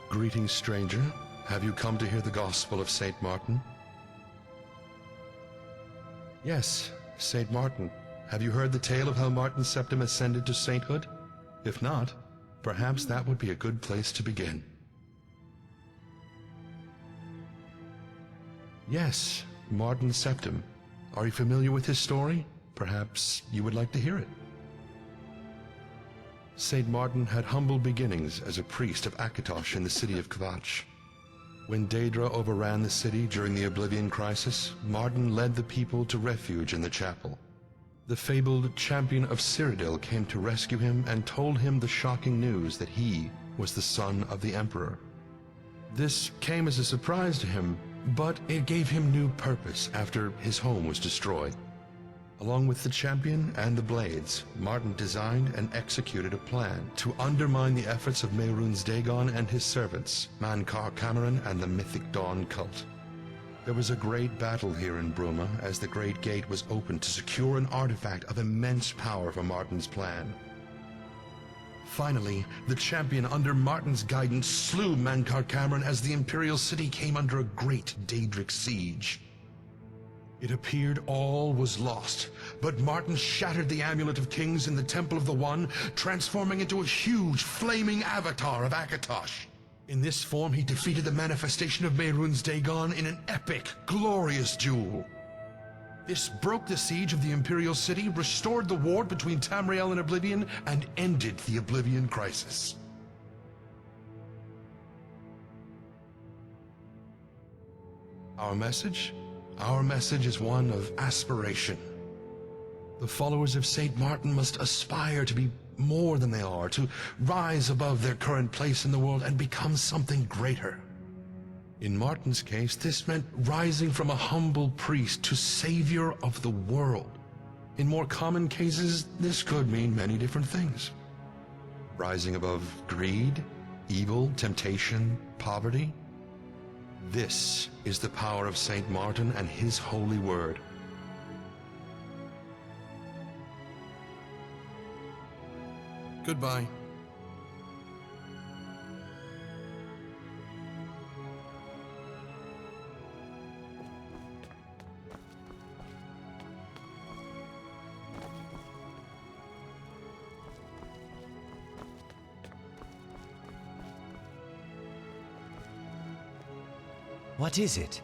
Greetings, stranger. Have you come to hear the gospel of Saint Martin? Yes, Saint Martin. Have you heard the tale of how Martin Septim ascended to sainthood? If not, perhaps that would be a good place to begin. Yes, Martin Septim. Are you familiar with his story? Perhaps you would like to hear it. Saint Martin had humble beginnings as a priest of Akatosh in the city of Kvatch. When Daedra overran the city during the Oblivion Crisis, Martin led the people to refuge in the chapel. The fabled champion of Cyrodiil came to rescue him and told him the shocking news that he was the son of the Emperor. This came as a surprise to him, but it gave him new purpose after his home was destroyed. Along with the champion and the blades, Martin designed and executed a plan to undermine the efforts of Mehrunes Dagon and his servants, Mankar Cameron and the Mythic Dawn cult. There was a great battle here in Bruma as the Great Gate was opened to secure an artifact of immense power for Martin's plan. Finally, the champion under Martin's guidance slew Mankar Cameron as the Imperial City came under a great Daedric siege. It appeared all was lost, but Martin shattered the Amulet of Kings in the Temple of the One, transforming into a huge, flaming avatar of Akatosh. In this form, he defeated the manifestation of Mehrunes Dagon in an epic, glorious duel. This broke the siege of the Imperial City, restored the war between Tamriel and Oblivion, and ended the Oblivion Crisis. Our message? Our message is one of aspiration. The followers of Saint Martin must aspire to be more than they are, to rise above their current place in the world and become something greater. In Martin's case, this meant rising from a humble priest to savior of the world. In more common cases, this could mean many different things. Rising above greed, evil, temptation, poverty. This is the power of Saint Martin and his holy word. Goodbye. What is it?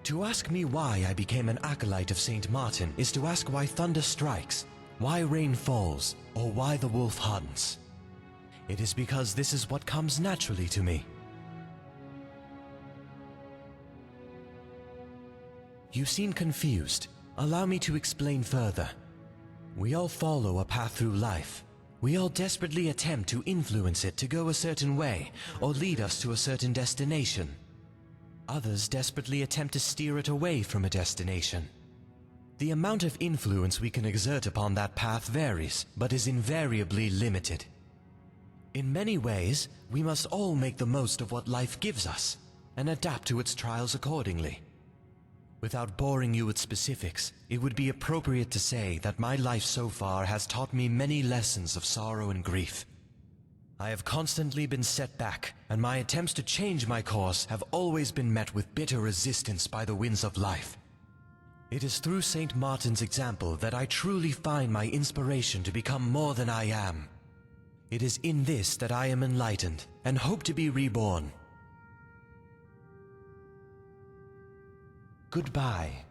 To ask me why I became an acolyte of Saint Martin is to ask why thunder strikes, why rain falls, or why the wolf hunts. It is because this is what comes naturally to me. You seem confused. Allow me to explain further. We all follow a path through life. We all desperately attempt to influence it to go a certain way, or lead us to a certain destination. Others desperately attempt to steer it away from a destination. The amount of influence we can exert upon that path varies, but is invariably limited. In many ways, we must all make the most of what life gives us, and adapt to its trials accordingly. Without boring you with specifics, it would be appropriate to say that my life so far has taught me many lessons of sorrow and grief. I have constantly been set back, and my attempts to change my course have always been met with bitter resistance by the winds of life. It is through Saint Martin's example that I truly find my inspiration to become more than I am. It is in this that I am enlightened, and hope to be reborn. Goodbye.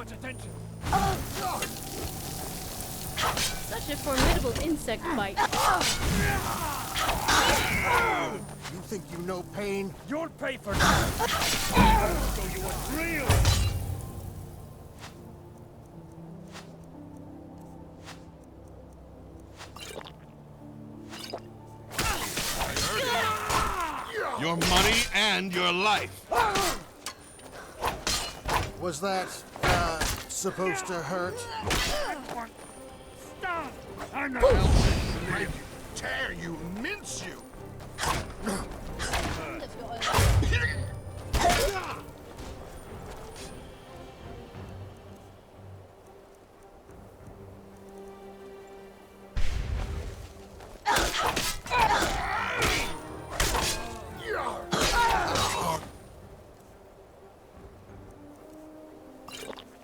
much attention. Such a formidable insect bite. You think you know pain? You'll pay for that. I'll show you what's real. Your money and your life. Was that, supposed to hurt? Stop! I'm not helping. Break you, tear you, mince you!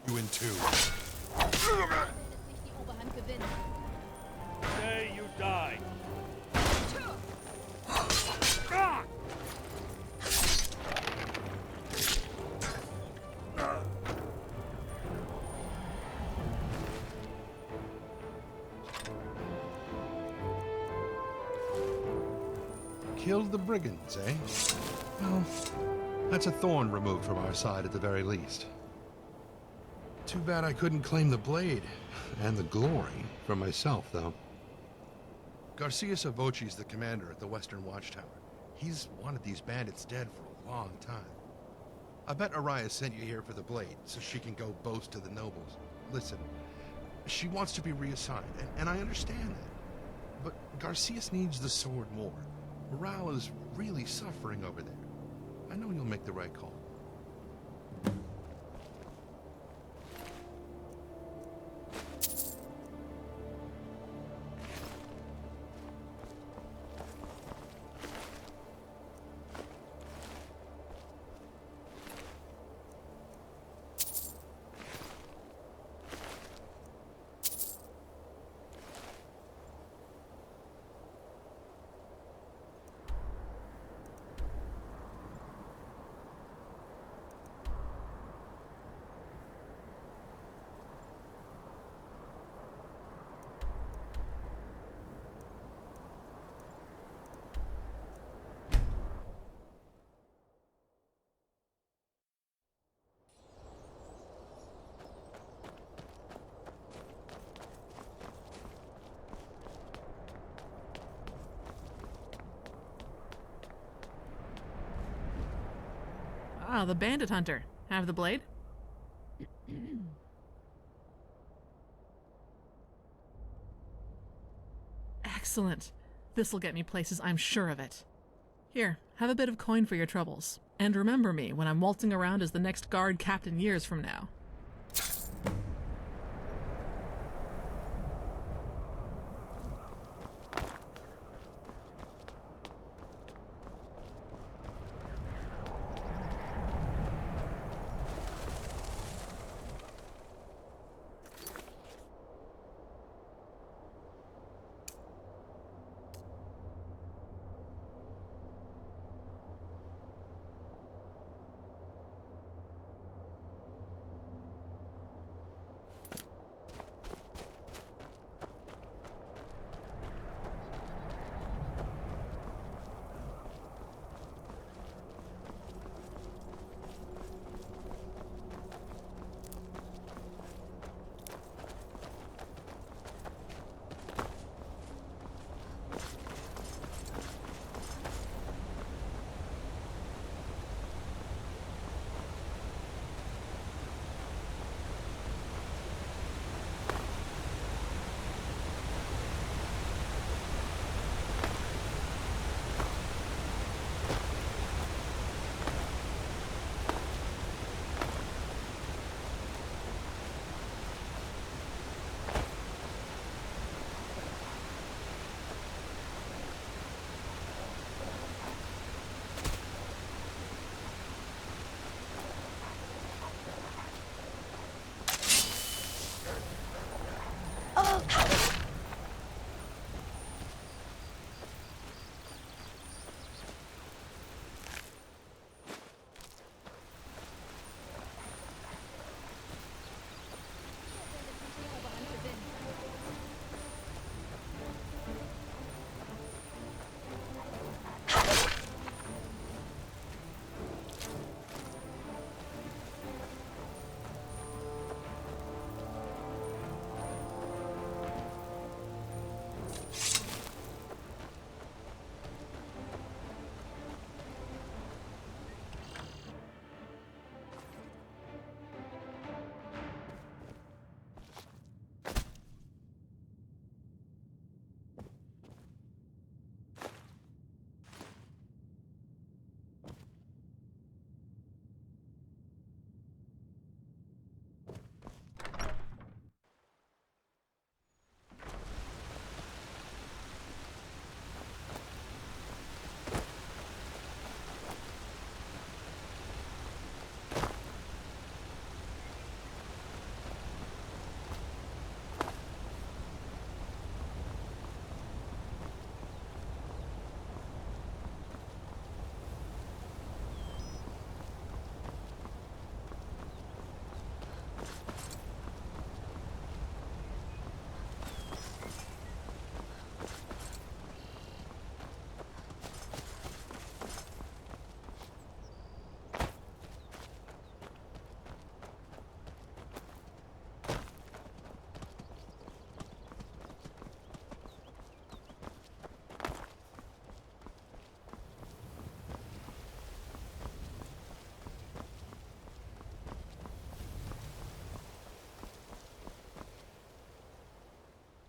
You in two. Say you die. Killed the brigands, eh? Well, that's a thorn removed from our side at the very least. Too bad I couldn't claim the blade, and the glory, for myself, though. Garcia Savoci's the commander at the Western Watchtower. He's wanted these bandits dead for a long time. I bet Araya sent you here for the blade, so she can go boast to the nobles. Listen, she wants to be reassigned, and I understand that. But Garcias needs the sword more. Morale is really suffering over there. I know you'll make the right call. Ah, the bandit hunter. Have the blade? Excellent. This'll get me places, I'm sure of it. Here, have a bit of coin for your troubles. And remember me when I'm waltzing around as the next guard captain years from now.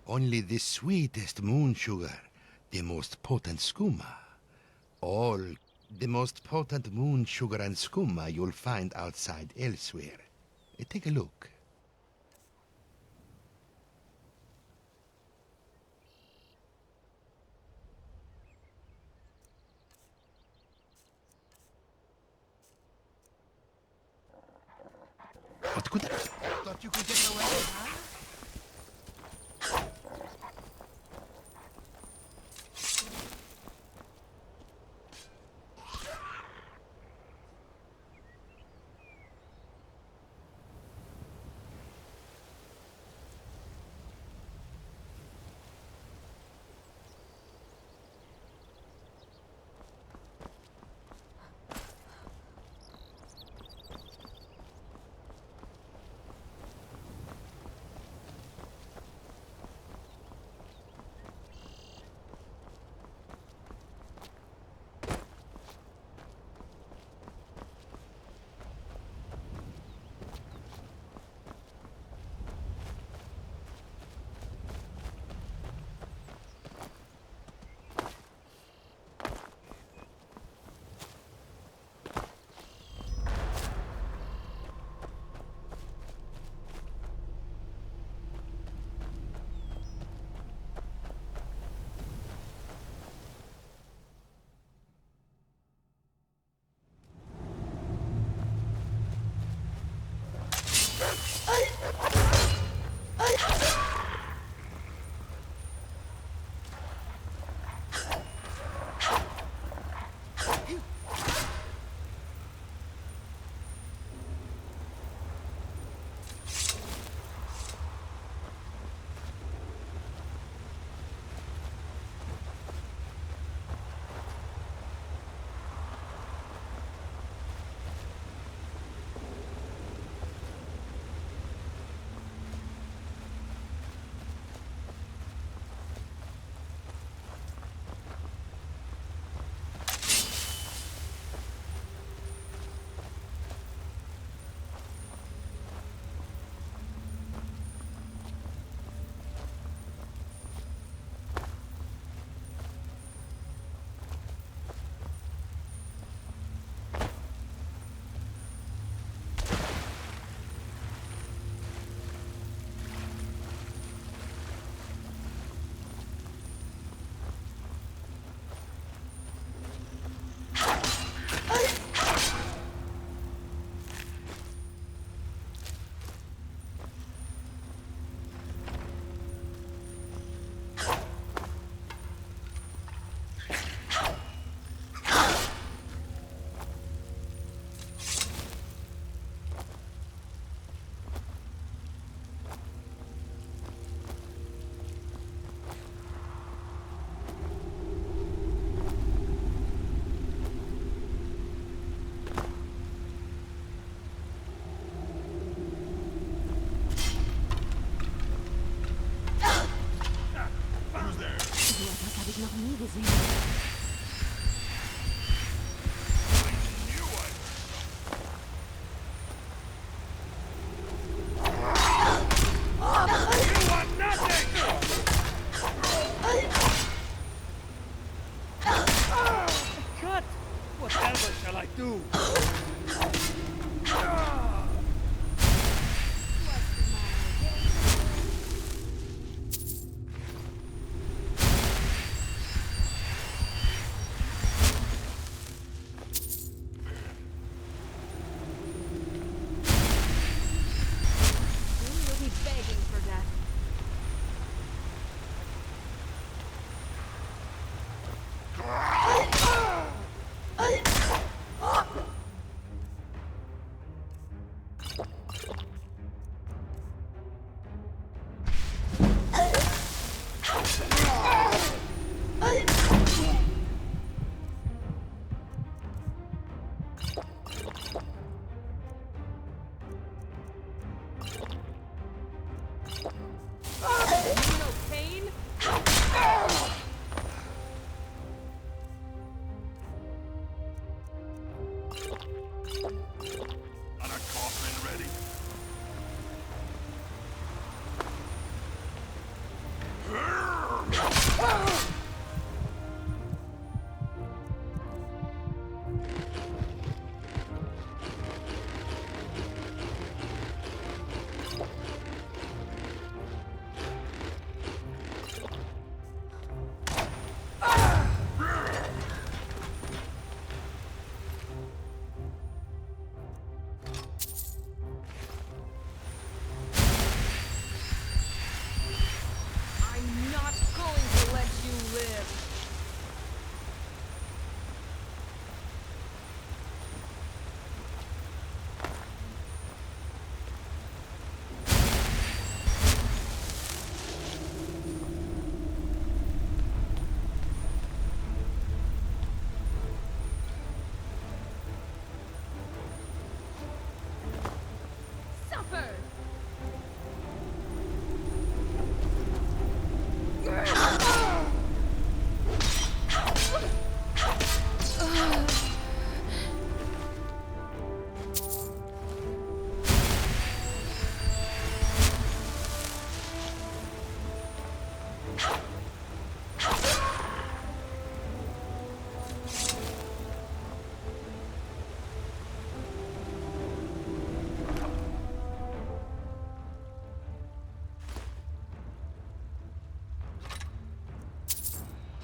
only the sweetest moon sugar, the most potent skooma. All the most potent moon sugar and skooma you'll find outside elsewhere. Take a look. What could I... Thought you could get away, huh?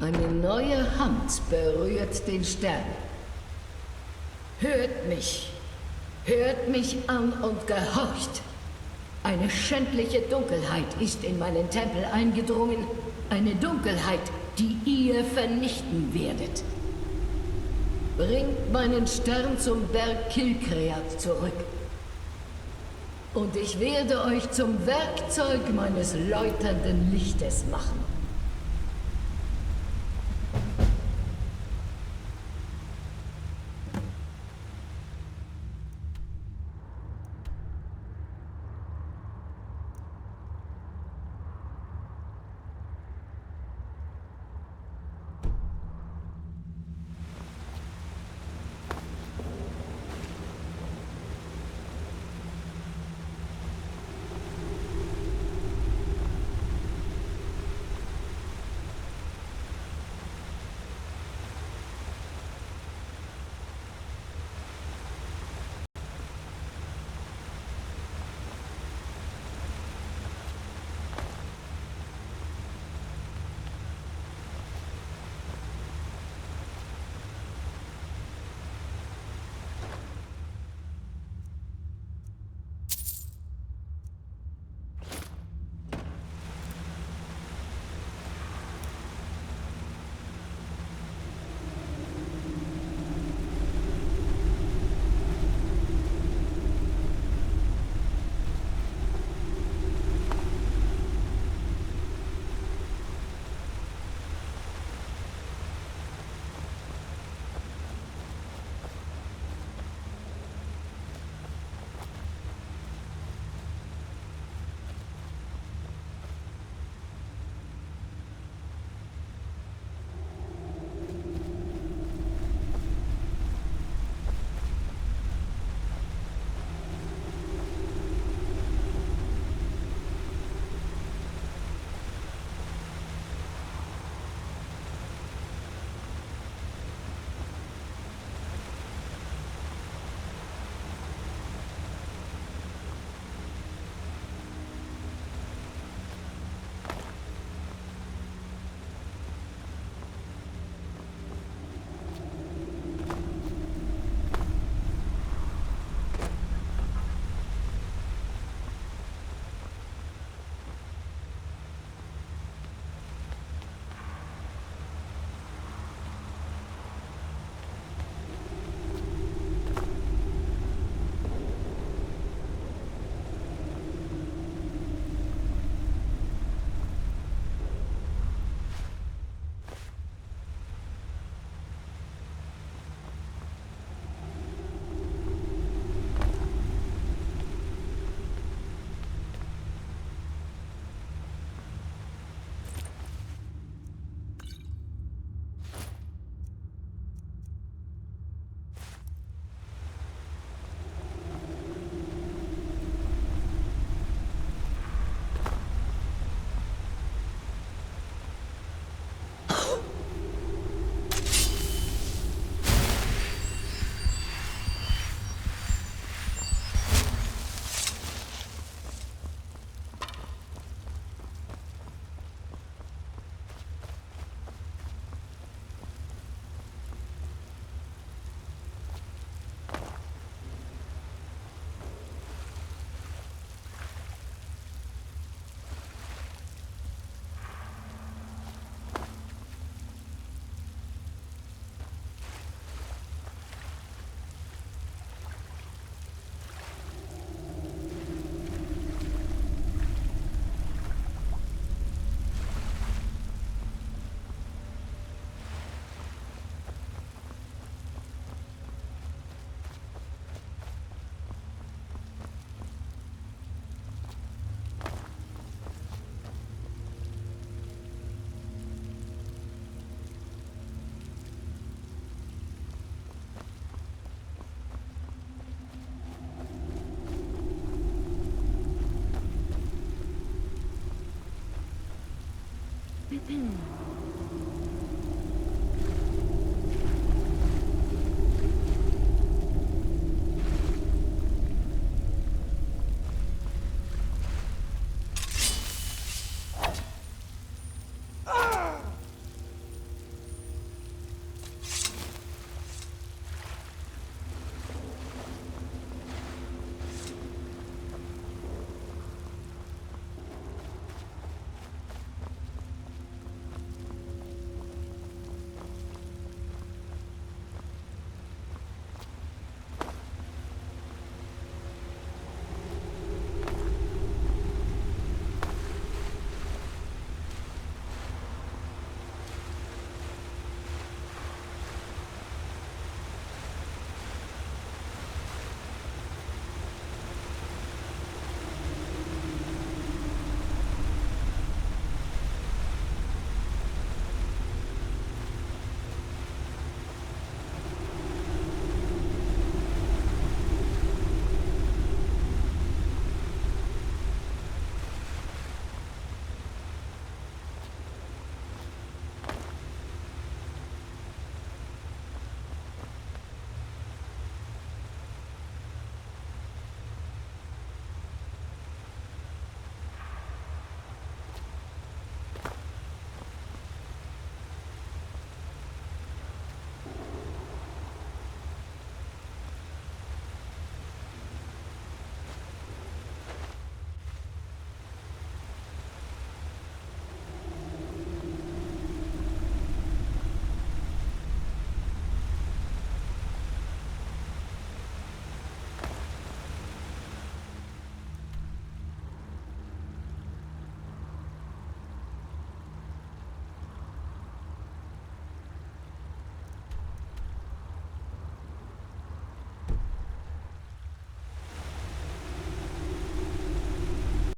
Eine neue Hand berührt den Stern. Hört mich an und gehorcht. Eine schändliche Dunkelheit ist in meinen Tempel eingedrungen. Eine Dunkelheit, die ihr vernichten werdet. Bringt meinen Stern zum Berg Kilkreat zurück. Und ich werde euch zum Werkzeug meines läuternden Lichtes machen.